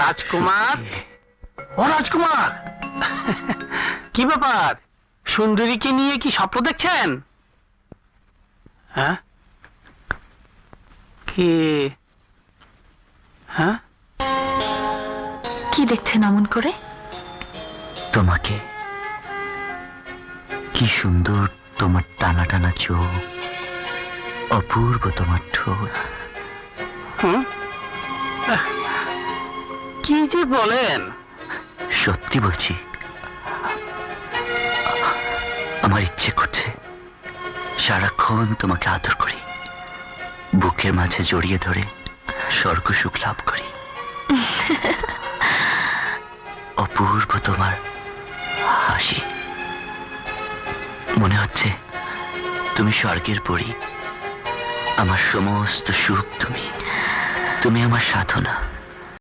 রাজকুমার, ও রাজকুমার, কি ব্যাপার? সুন্দরীকে নিয়ে কি স্বপ্ন দেখছেন? হ্যাঁ, কি? হ্যাঁ, কি দেখছেন অমন করে? তোমাকে। কি সুন্দর তোমার টানা টানা চোখ, অপূর্ব তোমার ঠোঁট। হুম? কি যে বলেন? সত্যি বলছি, আমার ইচ্ছে করছে সারাক্ষণ তোমাকে আদর করি, বুকের মাঝে জড়িয়ে ধরে স্বর্গ সুখ লাভ করি। অপূর্ব তোমার হাসি, মনে হচ্ছে তুমি স্বর্গের পরী। আমার সমস্ত সুখ তুমি, তুমি আমার সাধনা।